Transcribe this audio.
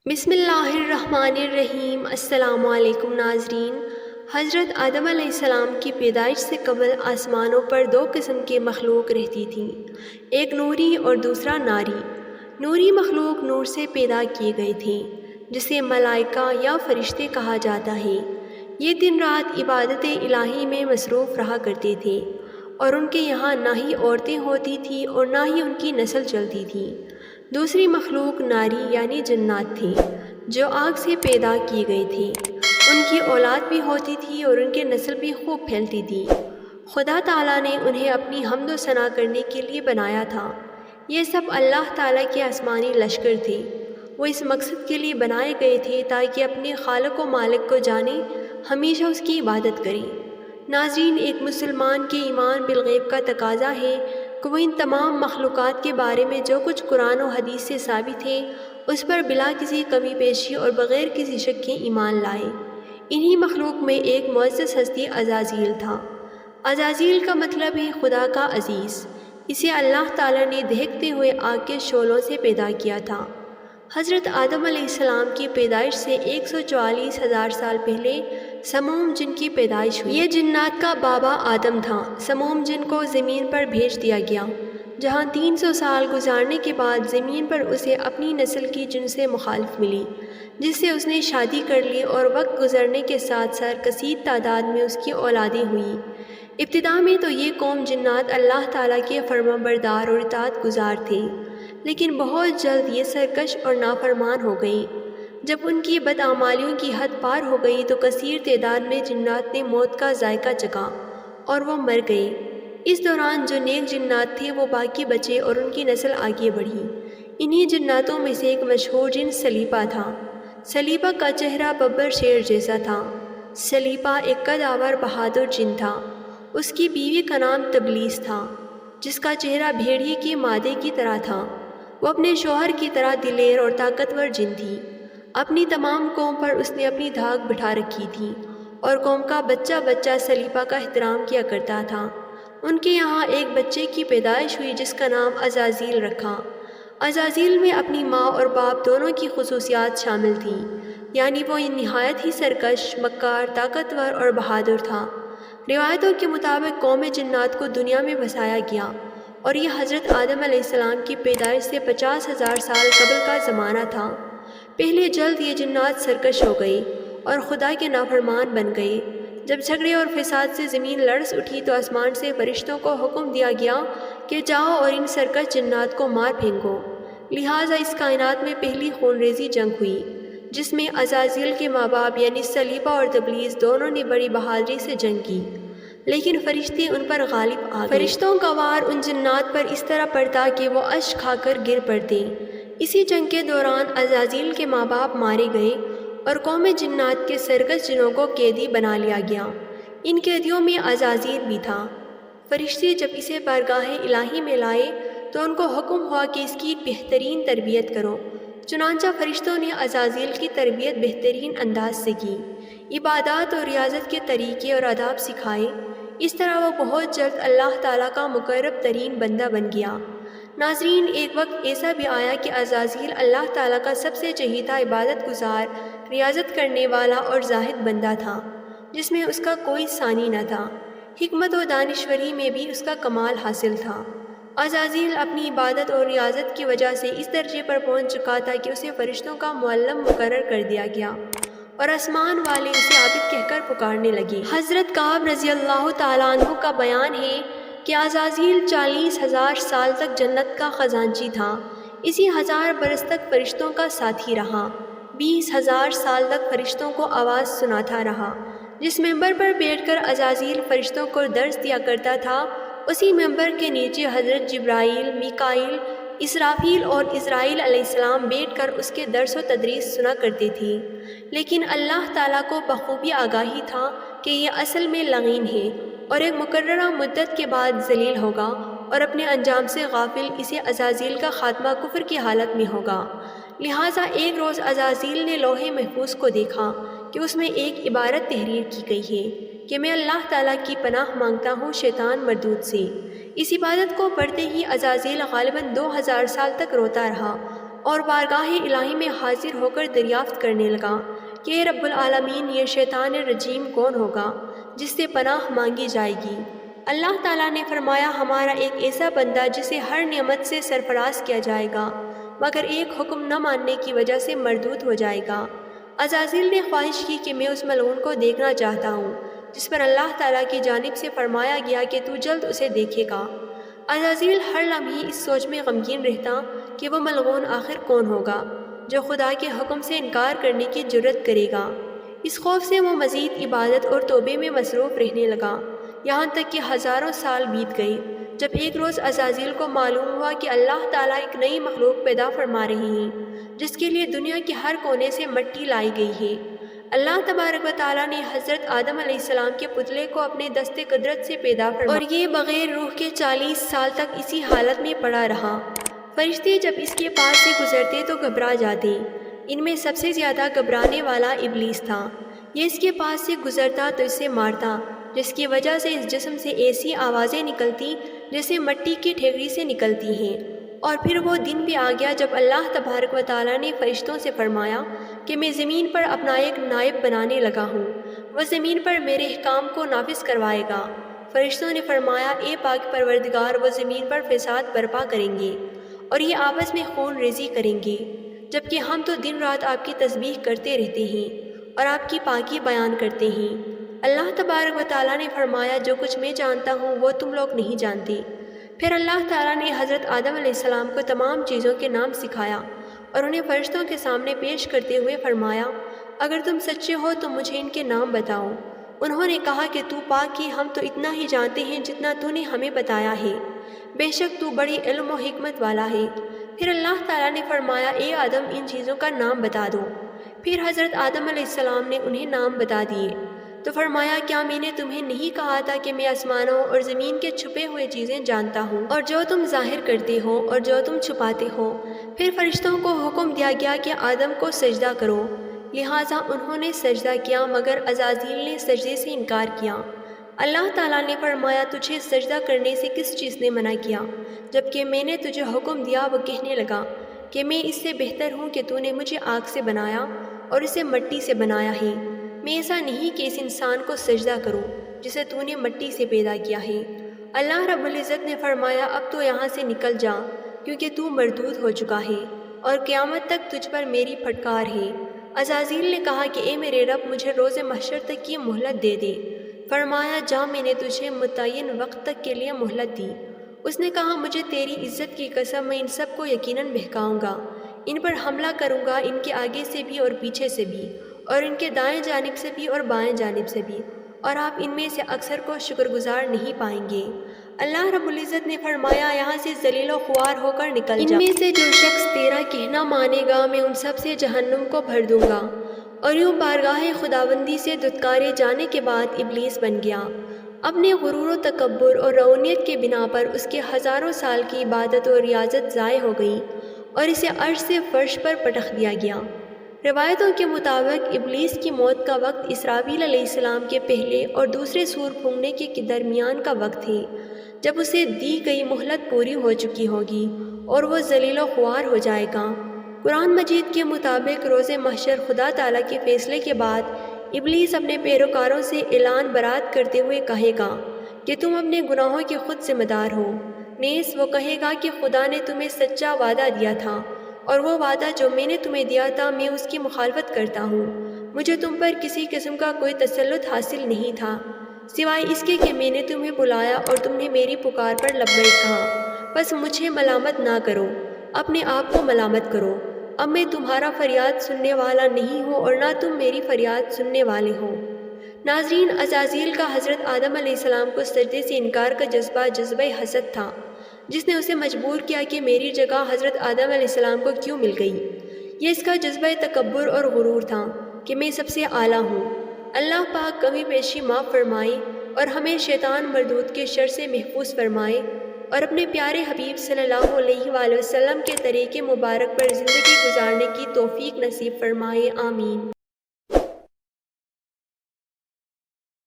بسم اللہ الرحمن الرحیم۔ السلام علیکم ناظرین۔ حضرت آدم علیہ السلام کی پیدائش سے قبل آسمانوں پر دو قسم کے مخلوق رہتی تھیں، ایک نوری اور دوسرا ناری۔ نوری مخلوق نور سے پیدا کیے گئے تھے، جسے ملائکہ یا فرشتے کہا جاتا ہے۔ یہ دن رات عبادت الہی میں مصروف رہا کرتے تھے، اور ان کے یہاں نہ ہی عورتیں ہوتی تھیں اور نہ ہی ان کی نسل چلتی تھی۔ دوسری مخلوق ناری یعنی جنات تھے، جو آگ سے پیدا کیے گئے تھے۔ ان کی اولاد بھی ہوتی تھی اور ان کی نسل بھی خوب پھیلتی تھی۔ خدا تعالیٰ نے انہیں اپنی حمد و ثنا کرنے کے لیے بنایا تھا۔ یہ سب اللہ تعالیٰ کے آسمانی لشکر تھے۔ وہ اس مقصد کے لیے بنائے گئے تھے تاکہ اپنے خالق و مالک کو جانیں، ہمیشہ اس کی عبادت کریں۔ ناظرین، ایک مسلمان کے ایمان بالغیب کا تقاضا ہے کہ وہ ان تمام مخلوقات کے بارے میں جو کچھ قرآن و حدیث سے ثابت ہے اس پر بلا کسی کمی بیشی اور بغیر کسی شک کے ایمان لائے۔ انہی مخلوق میں ایک معزز ہستی عزازیل تھا۔ عزازیل کا مطلب ہے خدا کا عزیز۔ اسے اللہ تعالیٰ نے دہکتے ہوئے آگ کے شعلوں سے پیدا کیا تھا۔ حضرت آدم علیہ السلام کی پیدائش سے 144,000 سال پہلے سموم جن کی پیدائش ہوئی۔ یہ جنات کا بابا آدم تھا۔ سموم جن کو زمین پر بھیج دیا گیا، جہاں 300 سال گزارنے کے بعد زمین پر اسے اپنی نسل کی جن سے مخالف ملی، جس سے اس نے شادی کر لی اور وقت گزرنے کے ساتھ ساتھ کثیر تعداد میں اس کی اولادیں ہوئیں۔ ابتدا میں تو یہ قوم جنات اللہ تعالیٰ کے فرما بردار اور اطاعت گزار تھے، لیکن بہت جلد یہ سرکش اور نافرمان ہو گئی۔ جب ان کی بدعمالیوں کی حد پار ہو گئی تو کثیر تعداد میں جنات نے موت کا ذائقہ چکھا اور وہ مر گئے۔ اس دوران جو نیک جنات تھے وہ باقی بچے اور ان کی نسل آگے بڑھی۔ انہی جناتوں میں سے ایک مشہور جن سلیپا تھا۔ سلیپا کا چہرہ ببر شیر جیسا تھا۔ سلیپا ایک قدآور بہادر جن تھا۔ اس کی بیوی کا نام تبلیس تھا، جس کا چہرہ بھیڑیے کے مادے کی طرح تھا۔ وہ اپنے شوہر کی طرح دلیر اور طاقتور جن تھی۔ اپنی تمام قوم پر اس نے اپنی دھاک بٹھا رکھی تھی، اور قوم کا بچہ بچہ سلیپا کا احترام کیا کرتا تھا۔ ان کے یہاں ایک بچے کی پیدائش ہوئی جس کا نام عزازیل رکھا۔ عزازیل میں اپنی ماں اور باپ دونوں کی خصوصیات شامل تھیں، یعنی وہ نہایت ہی سرکش، مکار، طاقتور اور بہادر تھا۔ روایتوں کے مطابق قوم جنات کو دنیا میں بسایا گیا، اور یہ حضرت آدم علیہ السلام کی پیدائش سے 50,000 سال قبل کا زمانہ تھا۔ پہلے جلد یہ جنات سرکش ہو گئے اور خدا کے نافرمان بن گئے۔ جب جھگڑے اور فساد سے زمین لرز اٹھی تو آسمان سے فرشتوں کو حکم دیا گیا کہ جاؤ اور ان سرکش جنات کو مار پھینکو۔ لہٰذا اس کائنات میں پہلی خونریزی جنگ ہوئی، جس میں عزازیل کے ماں باپ یعنی سلیپا اور تبلیس دونوں نے بڑی بہادری سے جنگ کی، لیکن فرشتے ان پر غالب آ گئے۔ فرشتوں کا وار ان جنات پر اس طرح پڑتا کہ وہ اشک کھا کر گر پڑتے۔ اسی جنگ کے دوران عزازیل کے ماں باپ مارے گئے اور قوم جنات کے سرکش جنوں کو قیدی بنا لیا گیا۔ ان قیدیوں میں عزازیل بھی تھا۔ فرشتے جب اسے بارگاہ الہی میں لائے تو ان کو حکم ہوا کہ اس کی بہترین تربیت کرو۔ چنانچہ فرشتوں نے عزازیل کی تربیت بہترین انداز سے کی، عبادات اور ریاضت کے طریقے اور آداب سکھائے۔ اس طرح وہ بہت جلد اللہ تعالیٰ کا مقرب ترین بندہ بن گیا۔ ناظرین، ایک وقت ایسا بھی آیا کہ عزازیل اللہ تعالیٰ کا سب سے چہیتا عبادت گزار، ریاضت کرنے والا اور زاہد بندہ تھا، جس میں اس کا کوئی ثانی نہ تھا۔ حکمت و دانشوری میں بھی اس کا کمال حاصل تھا۔ عزازیل اپنی عبادت اور ریاضت کی وجہ سے اس درجے پر پہنچ چکا تھا کہ اسے فرشتوں کا معلم مقرر کر دیا گیا، اور آسمان والے اسے عابد کہہ کر پکارنے لگے۔ حضرت کعب رضی اللہ تعالیٰ عنہ کا بیان ہے کہ عزازیل 40,000 سال تک جنت کا خزانچی تھا۔ اسی 1000 برس تک فرشتوں کا ساتھی رہا۔ 20,000 سال تک فرشتوں کو آواز سناتا رہا۔ جس ممبر پر بیٹھ کر عزازیل فرشتوں کو درس دیا کرتا تھا، اسی ممبر کے نیچے حضرت جبرائیل، میکائیل، اسرافیل اور اسرائیل علیہ السلام بیٹھ کر اس کے درس و تدریس سنا کرتے تھے۔ لیکن اللہ تعالیٰ کو بخوبی آگاہی تھا کہ یہ اصل میں لعین ہے اور ایک مقررہ مدت کے بعد ذلیل ہوگا، اور اپنے انجام سے غافل اسے عزازیل کا خاتمہ کفر کی حالت میں ہوگا۔ لہٰذا ایک روز عزازیل نے لوح محفوظ کو دیکھا کہ اس میں ایک عبارت تحریر کی گئی ہے کہ میں اللہ تعالیٰ کی پناہ مانگتا ہوں شیطان مردود سے۔ اس عبارت کو پڑھتے ہی عزازیل غالباً 2000 سال تک روتا رہا اور بارگاہ الہی میں حاضر ہو کر دریافت کرنے لگا کہ اے رب العالمین، یہ شیطان رجیم کون ہوگا جس سے پناہ مانگی جائے گی؟ اللہ تعالیٰ نے فرمایا، ہمارا ایک ایسا بندہ جسے ہر نعمت سے سرفراز کیا جائے گا مگر ایک حکم نہ ماننے کی وجہ سے مردود ہو جائے گا۔ عزازیل نے خواہش کی کہ میں اس ملعون کو دیکھنا چاہتا ہوں، جس پر اللہ تعالیٰ کی جانب سے فرمایا گیا کہ تو جلد اسے دیکھے گا۔ عزازیل ہر لمحے اس سوچ میں غمگین رہتا کہ وہ ملعون آخر کون ہوگا جو خدا کے حکم سے انکار کرنے کی جرت کرے گا۔ اس خوف سے وہ مزید عبادت اور توبے میں مصروف رہنے لگا، یہاں تک کہ ہزاروں سال بیت گئے، جب ایک روز عزازیل کو معلوم ہوا کہ اللہ تعالیٰ ایک نئی مخلوق پیدا فرما رہے ہیں جس کے لیے دنیا کے ہر کونے سے مٹی لائی گئی ہے۔ اللہ تبارک و تعالیٰ نے حضرت آدم علیہ السلام کے پتلے کو اپنے دست قدرت سے پیدا فرمایا اور یہ بغیر روح کے 40 سال تک اسی حالت میں پڑا رہا۔ فرشتے جب اس کے پاس سے گزرتے تو گھبرا جاتے۔ ان میں سب سے زیادہ گھبرانے والا ابلیس تھا۔ یہ اس کے پاس سے گزرتا تو اسے مارتا، جس کی وجہ سے اس جسم سے ایسی آوازیں نکلتی جیسے مٹی کی ٹھیکری سے نکلتی ہیں۔ اور پھر وہ دن بھی آ گیا جب اللہ تبارک و تعالیٰ نے فرشتوں سے فرمایا کہ میں زمین پر اپنا ایک نائب بنانے لگا ہوں، وہ زمین پر میرے احکام کو نافذ کروائے گا۔ فرشتوں نے فرمایا، اے پاک پروردگار، وہ زمین پر فساد برپا کریں گے اور یہ آپس میں خون ریزی کریں گے، جبکہ ہم تو دن رات آپ کی تسبیح کرتے رہتے ہیں اور آپ کی پاکی بیان کرتے ہیں۔ اللہ تبارک و تعالیٰ نے فرمایا، جو کچھ میں جانتا ہوں وہ تم لوگ نہیں جانتے۔ پھر اللہ تعالیٰ نے حضرت آدم علیہ السلام کو تمام چیزوں کے نام سکھایا اور انہیں فرشتوں کے سامنے پیش کرتے ہوئے فرمایا، اگر تم سچے ہو تو مجھے ان کے نام بتاؤ۔ انہوں نے کہا کہ تو پاک ہے، ہم تو اتنا ہی جانتے ہیں جتنا تو نے ہمیں بتایا ہے، بے شک تو بڑی علم و حکمت والا ہے۔ پھر اللہ تعالیٰ نے فرمایا، اے آدم، ان چیزوں کا نام بتا دو۔ پھر حضرت آدم علیہ السلام نے انہیں نام بتا دیے تو فرمایا، کیا میں نے تمہیں نہیں کہا تھا کہ میں آسمانوں اور زمین کے چھپے ہوئے چیزیں جانتا ہوں، اور جو تم ظاہر کرتے ہو اور جو تم چھپاتے ہو؟ پھر فرشتوں کو حکم دیا گیا کہ آدم کو سجدہ کرو، لہٰذا انہوں نے سجدہ کیا مگر عزازیل نے سجدے سے انکار کیا۔ اللہ تعالیٰ نے فرمایا، تجھے سجدہ کرنے سے کس چیز نے منع کیا؟ جبکہ میں نے تجھے حکم دیا۔ وہ کہنے لگا کہ میں اس سے بہتر ہوں کہ تو نے مجھے آگ سے بنایا اور اسے مٹی سے بنایا ہے۔ میں ایسا نہیں کہ اس انسان کو سجدہ کروں جسے تو نے مٹی سے پیدا کیا ہے۔ اللہ رب العزت نے فرمایا، اب تو یہاں سے نکل جا، کیونکہ تو مردود ہو چکا ہے اور قیامت تک تجھ پر میری پھٹکار ہے۔ عزازیل نے کہا کہ اے میرے رب، مجھے روز محشر تک کی مہلت دے دے۔ فرمایا، جا، میں نے تجھے متعین وقت تک کے لیے مہلت دی۔ اس نے کہا، مجھے تیری عزت کی قسم، میں ان سب کو یقیناً بہکاؤں گا، ان پر حملہ کروں گا، ان کے آگے سے بھی اور پیچھے سے بھی، اور ان کے دائیں جانب سے بھی اور بائیں جانب سے بھی، اور آپ ان میں سے اکثر کو شکر گزار نہیں پائیں گے۔ اللہ رب العزت نے فرمایا، یہاں سے ذلیل و خوار ہو کر نکل جا۔ ان میں سے جو شخص تیرا کہنا مانے گا میں ان سب سے جہنم کو بھر دوں گا۔ اور یوں بارگاہ خداوندی سے دھتکارے جانے کے بعد ابلیس بن گیا۔ اپنے غرور و تکبر اور رونیت کے بنا پر اس کے ہزاروں سال کی عبادت و ریاضت ضائع ہو گئی اور اسے عرش سے فرش پر پٹخ دیا گیا۔ روایتوں کے مطابق ابلیس کی موت کا وقت اسرافیل علیہ السلام کے پہلے اور دوسرے سور پھونکنے کے درمیان کا وقت ہے، جب اسے دی گئی مہلت پوری ہو چکی ہوگی اور وہ ذلیل و خوار ہو جائے گا۔ قرآن مجید کے مطابق روز محشر خدا تعالیٰ کے فیصلے کے بعد ابلیس اپنے پیروکاروں سے اعلان برات کرتے ہوئے کہے گا کہ تم اپنے گناہوں کے خود ذمہ دار ہو۔ نیز وہ کہے گا کہ خدا نے تمہیں سچا وعدہ دیا تھا اور وہ وعدہ جو میں نے تمہیں دیا تھا میں اس کی مخالفت کرتا ہوں۔ مجھے تم پر کسی قسم کا کوئی تسلط حاصل نہیں تھا سوائے اس کے کہ میں نے تمہیں بلایا اور تم نے میری پکار پر لبیک کہا۔ بس مجھے ملامت نہ کرو، اپنے آپ کو ملامت کرو۔ اب میں تمہارا فریاد سننے والا نہیں ہوں اور نہ تم میری فریاد سننے والے ہو۔ ناظرین، عزازیل کا حضرت آدم علیہ السلام کو سجدے سے انکار کا جذبہ حسد تھا، جس نے اسے مجبور کیا کہ میری جگہ حضرت آدم علیہ السلام کو کیوں مل گئی۔ یہ اس کا جذبہ تکبر اور غرور تھا کہ میں سب سے اعلیٰ ہوں۔ اللہ پاک کمی بیشی معاف فرمائے اور ہمیں شیطان مردود کے شر سے محفوظ فرمائے اور اپنے پیارے حبیب صلی اللہ علیہ وآلہ وسلم کے طریقے مبارک پر زندگی گزارنے کی توفیق نصیب فرمائے، آمین۔